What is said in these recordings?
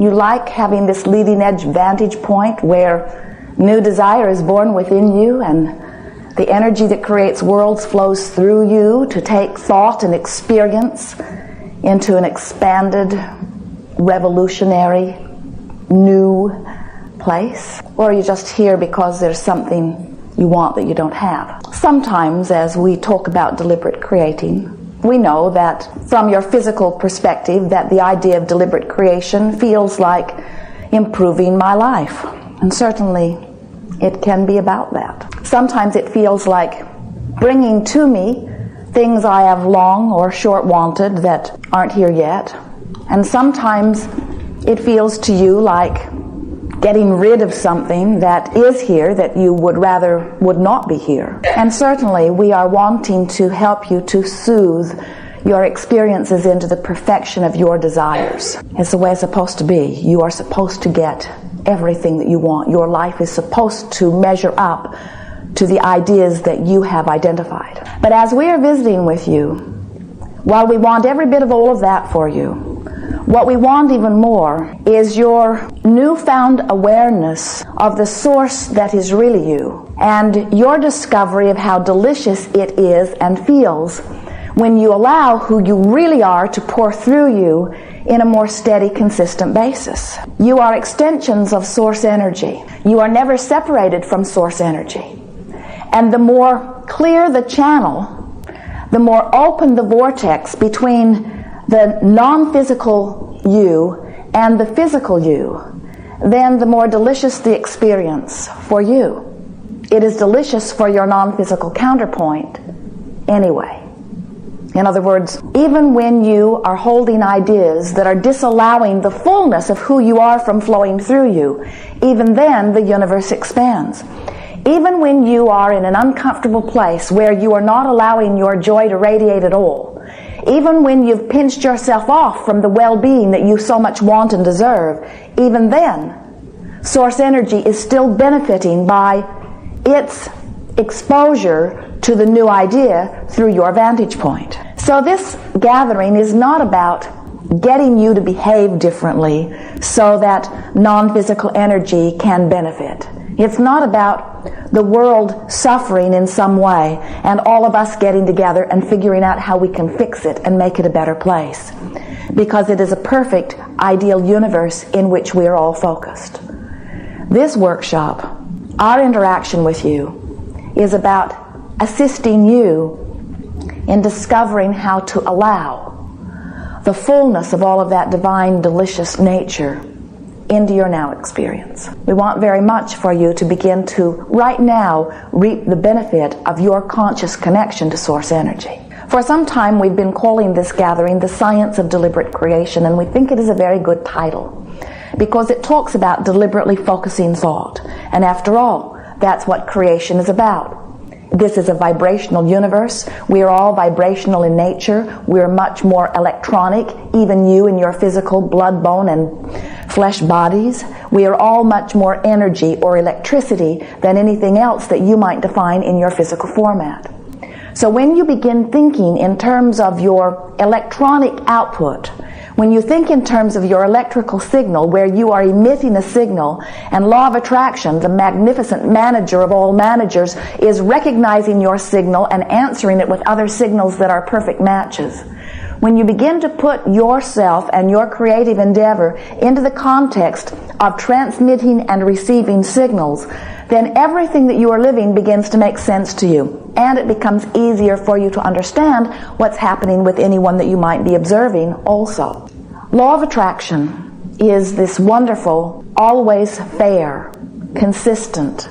You like having this leading edge vantage point where new desire is born within you and the energy that creates worlds flows through you to take thought and experience into an expanded, revolutionary, new place? Or are you just here because there's something you want that you don't have? Sometimes as we talk about deliberate creating, we know that from your physical perspective that the idea of deliberate creation feels like improving my life. And certainly it can be about that. Sometimes it feels like bringing to me things I have long or short wanted that aren't here yet. And sometimes it feels to you like getting rid of something that is here that you would rather would not be here. And certainly we are wanting to help you to soothe your experiences into the perfection of your desires. It's the way it's supposed to be. You are supposed to get everything that you want. Your life is supposed to measure up to the ideas that you have identified. But as we are visiting with you, while we want every bit of all of that for you, what we want even more is your newfound awareness of the source that is really you, and your discovery of how delicious it is and feels when you allow who you really are to pour through you in a more steady, consistent basis. You are extensions of source energy. You are never separated from source energy. And the more clear the channel, the more open the vortex between the non-physical you and the physical you, then the more delicious the experience for you. It is delicious for your non-physical counterpoint anyway. In other words, even when you are holding ideas that are disallowing the fullness of who you are from flowing through you, even then the universe expands. Even when you are in an uncomfortable place where you are not allowing your joy to radiate at all, even when you've pinched yourself off from the well-being that you so much want and deserve, even then, source energy is still benefiting by its exposure to the new idea through your vantage point. So this gathering is not about getting you to behave differently so that non-physical energy can benefit. It's not about the world suffering in some way and all of us getting together and figuring out how we can fix it and make it a better place, because it is a perfect, ideal universe in which we are all focused. This workshop, our interaction with you, is about assisting you in discovering how to allow the fullness of all of that divine, delicious nature into your now experience. We want very much for you to begin to, right now, reap the benefit of your conscious connection to source energy. For some time we've been calling this gathering the Science of Deliberate Creation, and we think it is a very good title because it talks about deliberately focusing thought. And after all, that's what creation is about. This is a vibrational universe. We are all vibrational in nature. We're much more electronic, even you in your physical blood, bone, and flesh bodies. We are all much more energy or electricity than anything else that you might define in your physical format. So when you begin thinking in terms of your electronic output, when you think in terms of your electrical signal, where you are emitting a signal, and law of attraction, the magnificent manager of all managers, is recognizing your signal and answering it with other signals that are perfect matches. When you begin to put yourself and your creative endeavor into the context of transmitting and receiving signals, then everything that you are living begins to make sense to you, and it becomes easier for you to understand what's happening with anyone that you might be observing also. Law of attraction is this wonderful, always fair, consistent,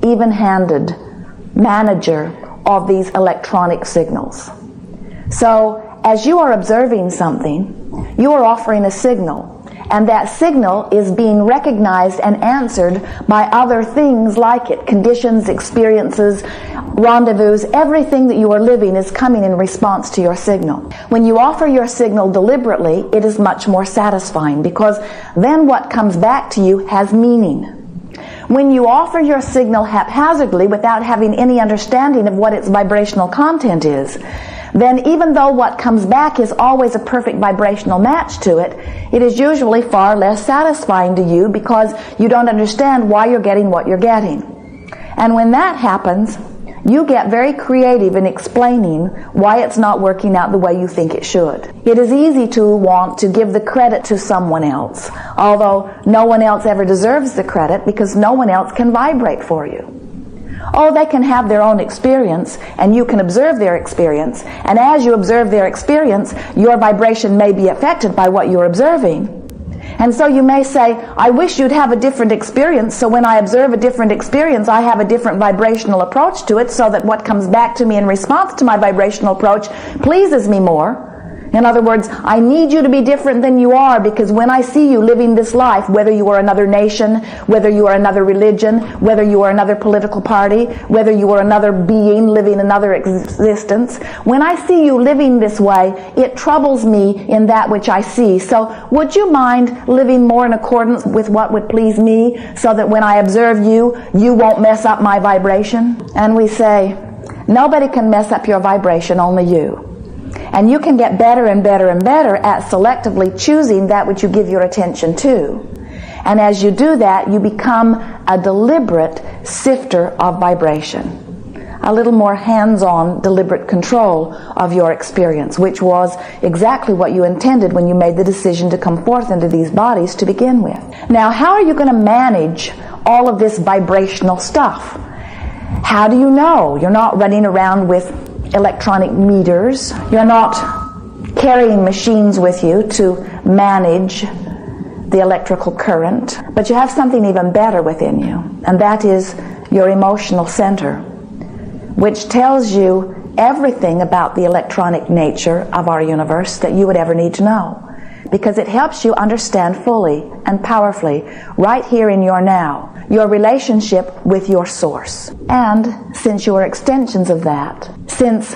even-handed manager of these electronic signals. So as you are observing something, you are offering a signal, and that signal is being recognized and answered by other things like it. Conditions, experiences, rendezvous, everything that you are living is coming in response to your signal. When you offer your signal deliberately, it is much more satisfying, because then what comes back to you has meaning. When you offer your signal haphazardly without having any understanding of what its vibrational content is, then even though what comes back is always a perfect vibrational match to it, it is usually far less satisfying to you because you don't understand why you're getting what you're getting. And when that happens, you get very creative in explaining why it's not working out the way you think it should. It is easy to want to give the credit to someone else, although no one else ever deserves the credit because no one else can vibrate for you. Oh, they can have their own experience, and you can observe their experience, and as you observe their experience, your vibration may be affected by what you're observing. And so you may say, I wish you'd have a different experience, so when I observe a different experience, I have a different vibrational approach to it, so that what comes back to me in response to my vibrational approach pleases me more. In other words, I need you to be different than you are, because when I see you living this life, whether you are another nation, whether you are another religion, whether you are another political party, whether you are another being living another existence, when I see you living this way, it troubles me in that which I see. So would you mind living more in accordance with what would please me, so that when I observe you, you won't mess up my vibration? And we say, nobody can mess up your vibration, only you. And you can get better and better and better at selectively choosing that which you give your attention to. And as you do that, you become a deliberate sifter of vibration. A little more hands-on, deliberate control of your experience, which was exactly what you intended when you made the decision to come forth into these bodies to begin with. Now, how are you going to manage all of this vibrational stuff? How do you know? You're not running around with electronic meters. You're not carrying machines with you to manage the electrical current, but you have something even better within you, and that is your emotional center, which tells you everything about the electronic nature of our universe that you would ever need to know, because it helps you understand fully and powerfully, right here in your now, your relationship with your source. And since you are extensions of that, since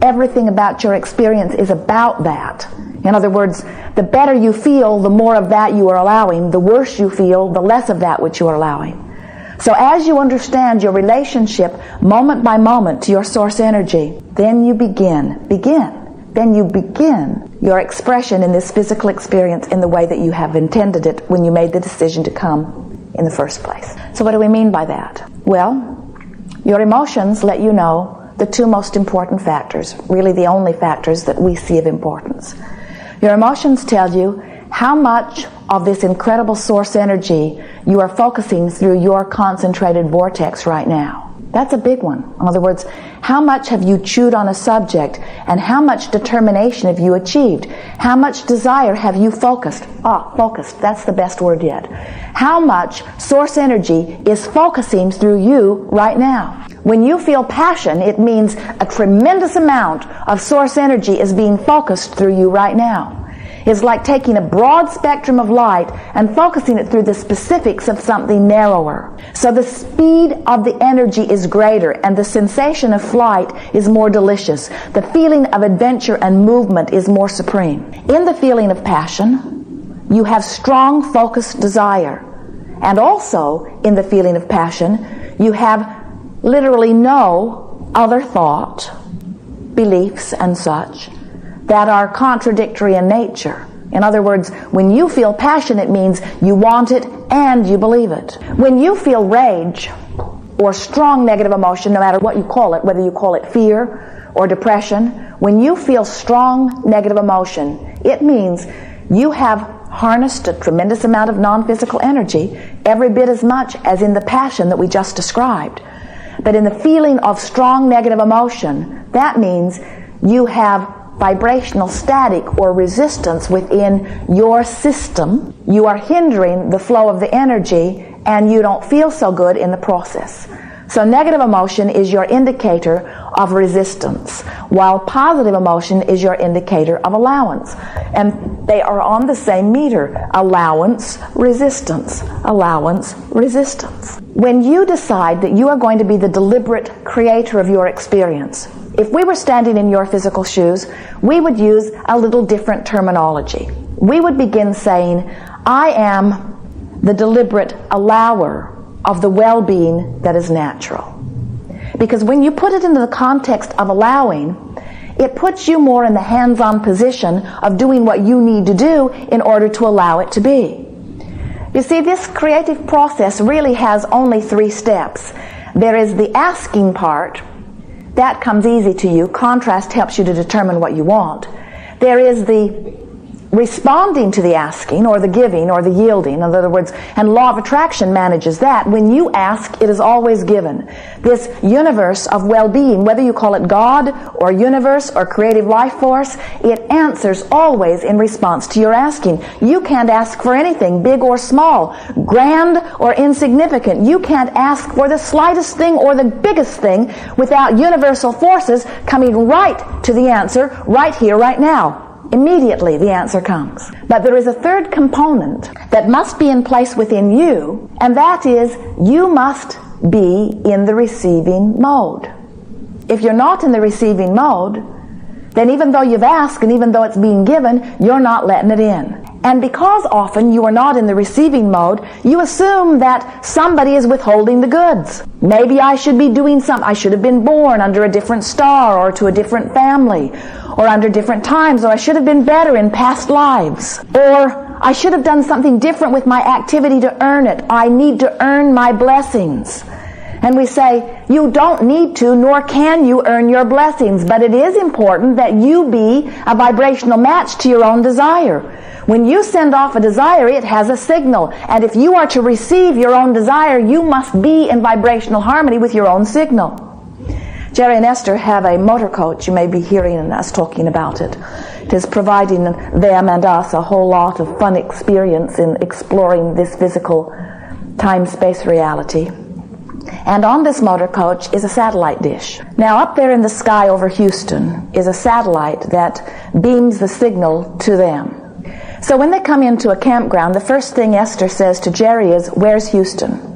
everything about your experience is about that, in other words, the better you feel, the more of that you are allowing. The worse you feel, the less of that which you are allowing. So as you understand your relationship moment by moment to your source energy, then you begin your expression in this physical experience in the way that you have intended it when you made the decision to come in the first place. So what do we mean by that? Well, your emotions let you know the two most important factors, really the only factors that we see of importance. Your emotions tell you how much of this incredible source energy you are focusing through your concentrated vortex right now. That's a big one. In other words, how much have you chewed on a subject, and how much determination have you achieved? How much desire have you focused? Focused, that's the best word yet. How much source energy is focusing through you right now? When you feel passion, it means a tremendous amount of source energy is being focused through you right now. It's like taking a broad spectrum of light and focusing it through the specifics of something narrower. So the speed of the energy is greater, and the sensation of flight is more delicious. The feeling of adventure and movement is more supreme. In the feeling of passion, you have strong, focused desire. And also, in the feeling of passion, you have literally no other thought, beliefs, and such that are contradictory in nature. In other words, when you feel passion, it means you want it and you believe it. When you feel rage or strong negative emotion, no matter what you call it, whether you call it fear or depression, when you feel strong negative emotion, it means you have harnessed a tremendous amount of non-physical energy, every bit as much as in the passion that we just described. But in the feeling of strong negative emotion, that means you have vibrational static or resistance within your system. You are hindering the flow of the energy, and you don't feel so good in the process. So negative emotion is your indicator of resistance, while positive emotion is your indicator of allowance. And they are on the same meter. Allowance, resistance. Allowance, resistance. When you decide that you are going to be the deliberate creator of your experience, if we were standing in your physical shoes, we would use a little different terminology. We would begin saying, I am the deliberate allower of the well-being that is natural. Because when you put it into the context of allowing, It puts you more in the hands-on position of doing what you need to do in order to allow it to be. You see, this creative process really has only 3 steps. There is the asking part. That comes easy to you. Contrast helps you to determine what you want. There is the responding to the asking, or the giving, or the yielding, in other words, and law of attraction manages that. When you ask, it is always given. This universe of well-being, whether you call it God, or universe, or creative life force, it answers always in response to your asking. You can't ask for anything, big or small, grand or insignificant. You can't ask for the slightest thing or the biggest thing without universal forces coming right to the answer, right here, right now. Immediately the answer comes. But there is a third component that must be in place within you, and that is you must be in the receiving mode. If you're not in the receiving mode, then even though you've asked and even though it's being given, you're not letting it in. And because often you are not in the receiving mode, you assume that somebody is withholding the goods. Maybe I should be doing something. I should have been born under a different star or to a different family or under different times, or I should have been better in past lives, or I should have done something different with my activity to earn it. I need to earn my blessings. And we say, you don't need to, nor can you earn your blessings, but it is important that you be a vibrational match to your own desire. When you send off a desire, it has a signal. And if you are to receive your own desire, you must be in vibrational harmony with your own signal. Jerry and Esther have a motor coach. You may be hearing us talking about it. It is providing them and us a whole lot of fun experience in exploring this physical time-space reality. And on this motor coach is a satellite dish. Now, up there in the sky over Houston is a satellite that beams the signal to them. So when they come into a campground, the first thing Esther says to Jerry is, "Where's Houston?"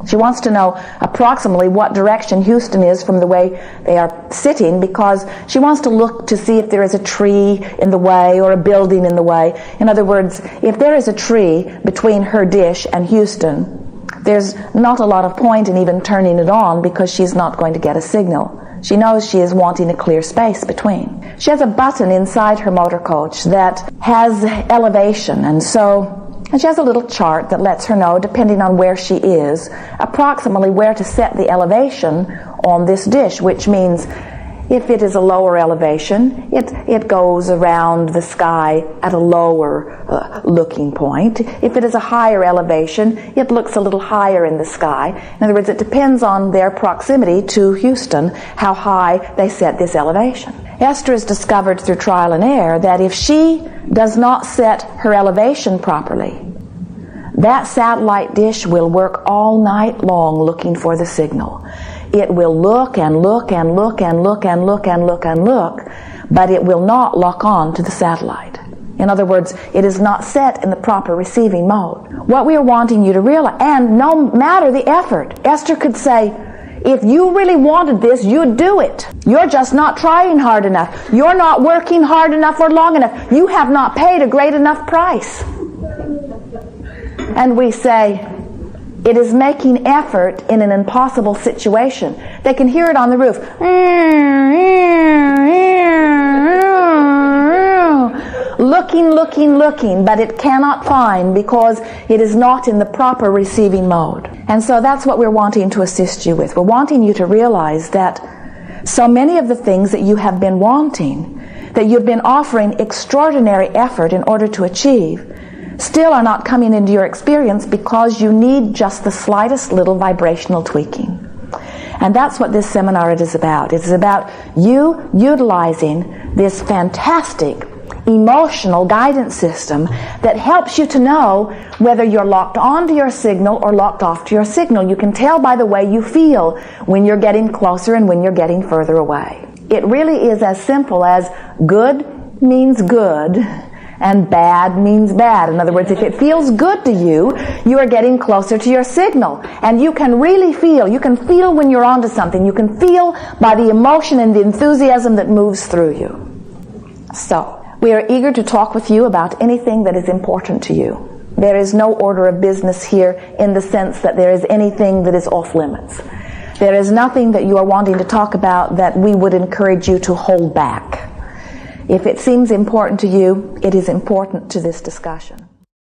She wants to know approximately what direction Houston is from the way they are sitting, because she wants to look to see if there is a tree in the way or a building in the way. In other words, if there is a tree between her dish and Houston, there's not a lot of point in even turning it on, because she's not going to get a signal. She knows she is wanting a clear space between. She has a button inside her motor coach that has elevation, and she has a little chart that lets her know, depending on where she is, approximately where to set the elevation on this dish, which means if it is a lower elevation, it goes around the sky at a lower looking point. If it is a higher elevation, it looks a little higher in the sky. In other words, it depends on their proximity to Houston, how high they set this elevation. Esther has discovered through trial and error that if she does not set her elevation properly, that satellite dish will work all night long looking for the signal. It will look and look and look and look and look and look and look, but it will not lock on to the satellite. In other words, it is not set in the proper receiving mode. What we are wanting you to realize, and no matter the effort, Esther could say, if you really wanted this, you'd do it. You're just not trying hard enough. You're not working hard enough or long enough. You have not paid a great enough price. And we say, it is making effort in an impossible situation. They can hear it on the roof. Looking, but it cannot find because it is not in the proper receiving mode. And so that's what we're wanting to assist you with. We're wanting you to realize that so many of the things that you have been wanting, that you've been offering extraordinary effort in order to achieve, still are not coming into your experience because you need just the slightest little vibrational tweaking. And that's what this seminar is about. It's about you utilizing this fantastic emotional guidance system that helps you to know whether you're locked onto your signal or locked off to your signal. You can tell by the way you feel when you're getting closer and when you're getting further away. It really is as simple as good means good and bad means bad. In other words, if it feels good to you, you are getting closer to your signal. And you can really feel, you can feel when you're onto something. You can feel by the emotion and the enthusiasm that moves through you. So, we are eager to talk with you about anything that is important to you. There is no order of business here in the sense that there is anything that is off limits. There is nothing that you are wanting to talk about that we would encourage you to hold back. If it seems important to you, it is important to this discussion.